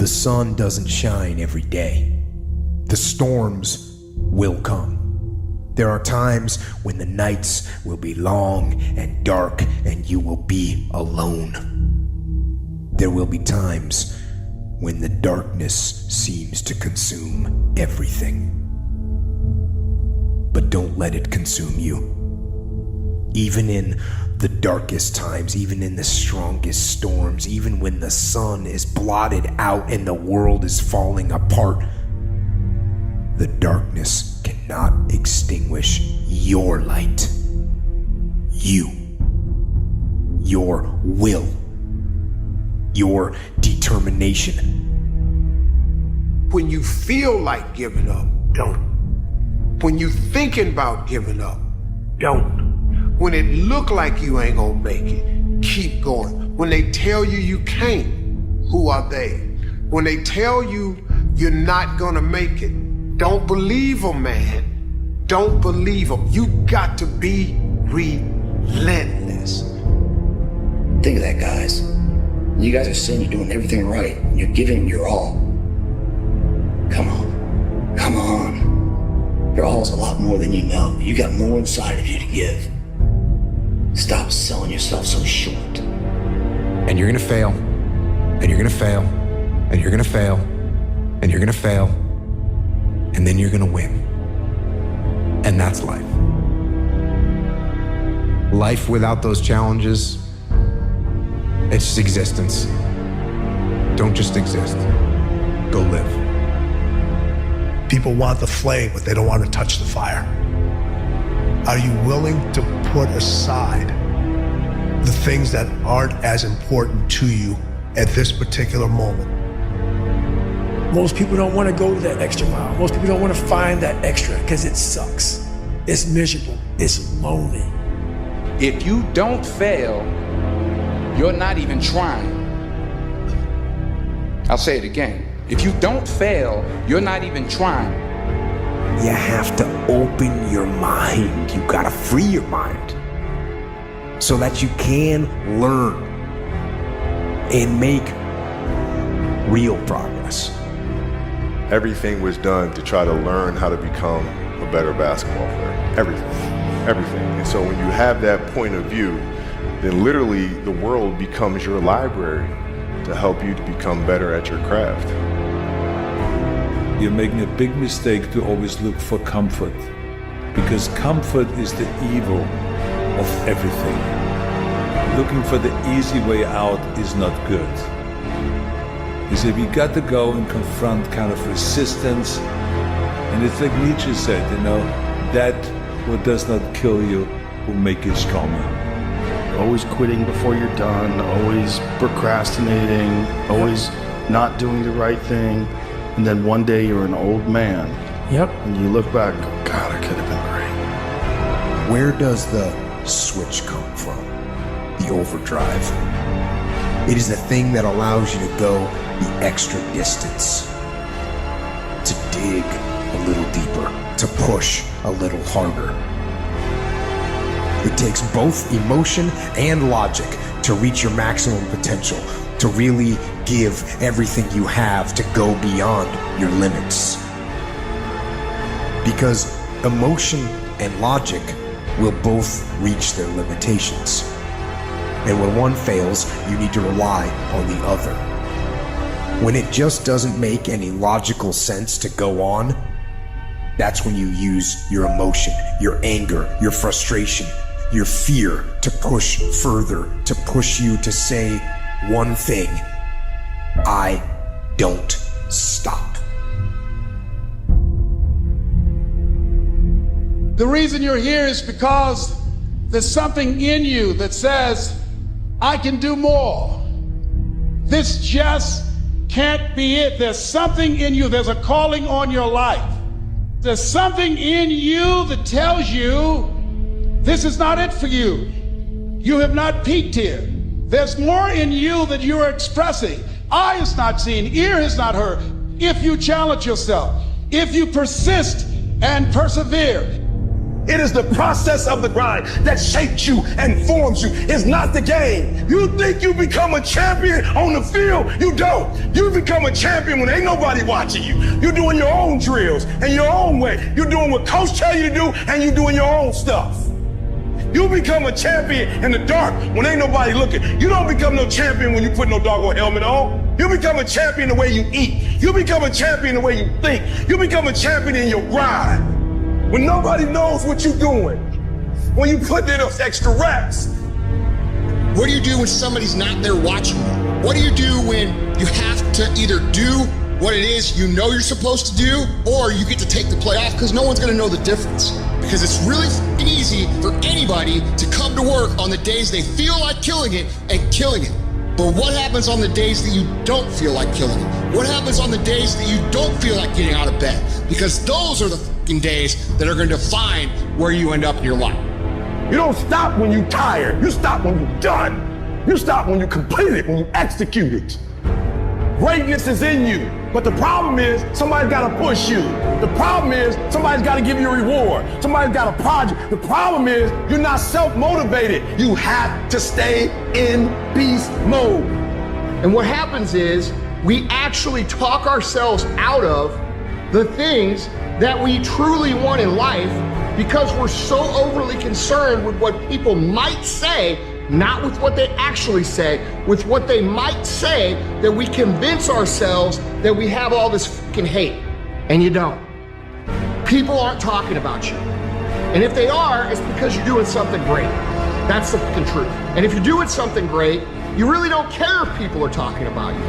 The sun doesn't shine every day. The storms will come. There are times when the nights will be long and dark and you will be alone. There will be times when the darkness seems to consume everything. But don't let it consume you. Even in the darkest times, even in the strongest storms, even when the sun is blotted out and the world is falling apart, the darkness cannot extinguish your light. You, your will, your determination. When you feel like giving up, don't. When you thinking about giving up, don't. When it look like you ain't gonna make it, keep going. When they tell you you can't, who are they? When they tell you you're not gonna make it, don't believe them, man. Don't believe them. You got to be relentless. Think of that, guys. You guys are saying you're doing everything right. You're giving your all. Come on. Come on. Your all is a lot more than you know. You got more inside of you to give. Stop selling yourself so short. And you're gonna fail. And you're gonna fail. And you're gonna fail. And you're gonna fail. And then you're gonna win. And that's life. Life without those challenges, it's just existence. Don't just exist. Go live. People want the flame, but they don't want to touch the fire. Are you willing to put aside the things that aren't as important to you at this particular moment? Most people don't want to go that extra mile. Most people don't want to find that extra because it sucks. It's miserable. It's lonely. If you don't fail, you're not even trying. I'll say it again. If you don't fail, you're not even trying. You have to open your mind. You gotta free your mind so that you can learn and make real progress. Everything was done to try to learn how to become a better basketball player. Everything. And so when you have that point of view, then literally the world becomes your library to help you to become better at your craft. You're making a big mistake to always look for comfort, because comfort is the evil of everything. Looking for the easy way out is not good. You see, we got to go and confront kind of resistance, and it's like Nietzsche said, that what does not kill you will make you stronger. Always quitting before you're done, always procrastinating, always not doing the right thing. And then one day you're an old man. Yep. And you look back, God, I could have been great. Where does the switch come from? The overdrive. It is the thing that allows you to go the extra distance, to dig a little deeper, to push a little harder. It takes both emotion and logic to reach your maximum potential, to really give everything you have, to go beyond your limits. Because emotion and logic will both reach their limitations. And when one fails, you need to rely on the other. When it just doesn't make any logical sense to go on, that's when you use your emotion, your anger, your frustration, your fear to push further, to push you to say one thing: I don't stop. The reason you're here is because there's something in you that says, I can do more. This just can't be it. There's something in you. There's a calling on your life. There's something in you that tells you this is not it for you. You have not peaked here. There's more in you that you are expressing. Eye has not seen, ear has not heard. If you challenge yourself, if you persist and persevere. It is the process of the grind that shapes you and forms you. It's not the game. You think you become a champion on the field? You don't. You become a champion when ain't nobody watching you. You're doing your own drills and your own way. You're doing what coach tell you to do, and you're doing your own stuff. You become a champion in the dark when ain't nobody looking. You don't become no champion when you put no doggone helmet on. You become a champion the way you eat. You become a champion the way you think. You become a champion in your grind. When nobody knows what you're doing, when you put in those extra reps. What do you do when somebody's not there watching you? What do you do when you have to either do what it is you know you're supposed to do, or you get to take the play off because no one's gonna know the difference? Because it's really easy for anybody to come to work on the days they feel like killing it and killing it. But what happens on the days that you don't feel like killing it? What happens on the days that you don't feel like getting out of bed? Because those are the fucking days that are going to define where you end up in your life. You don't stop when you're tired. You stop when you're done. You stop when you complete it, when you execute it. Greatness is in you. But the problem is somebody's got to push you. The problem is somebody's got to give you a reward. Somebody's got a project. The problem is you're not self-motivated. You have to stay in beast mode. And what happens is we actually talk ourselves out of the things that we truly want in life because we're so overly concerned with what people might say, not with what they actually say, with what they might say, that we convince ourselves that we have all this fucking hate. And you don't. People aren't talking about you. And if they are, it's because you're doing something great. That's the fucking truth. And if you're doing something great, you really don't care if people are talking about you.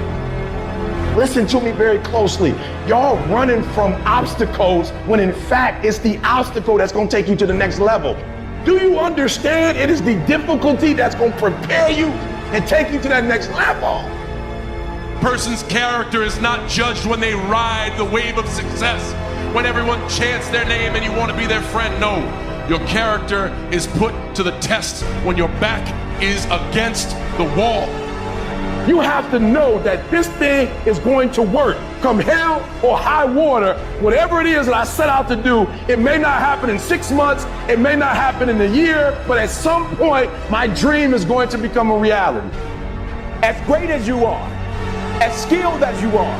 Listen to me very closely. Y'all running from obstacles when in fact it's the obstacle that's gonna take you to the next level. Do you understand it is the difficulty that's gonna prepare you and take you to that next level? Person's character is not judged when they ride the wave of success, when everyone chants their name and you want to be their friend. No, your character is put to the test when your back is against the wall. You have to know that this thing is going to work. Come hell or high water, whatever it is that I set out to do, it may not happen in 6 months, it may not happen in a year, but at some point, my dream is going to become a reality. As great as you are, as skilled as you are,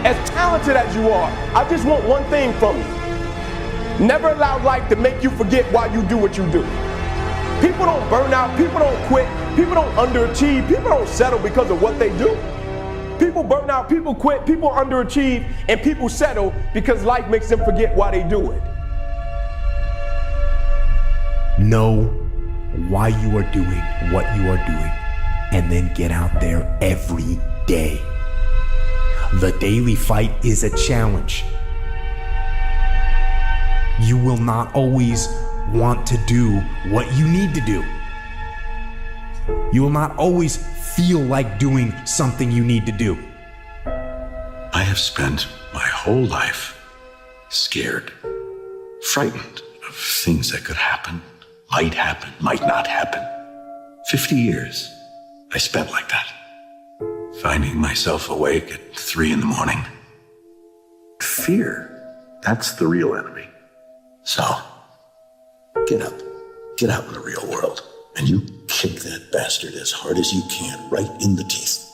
as talented as you are, I just want one thing from you. Never allow life to make you forget why you do what you do. People don't burn out, people don't quit, people don't underachieve, people don't settle because of what they do. People burn out, people quit, people underachieve, and people settle because life makes them forget why they do it. Know why you are doing what you are doing, and then get out there every day. The daily fight is a challenge. You will not always want to do what you need to do. You will not always feel like doing something you need to do. I have spent my whole life scared, frightened of things that could happen, might not happen. 50 years I spent like that, finding myself awake at 3 a.m. Fear, that's the real enemy. So, get up in the real world, and you kick that bastard as hard as you can, right in the teeth.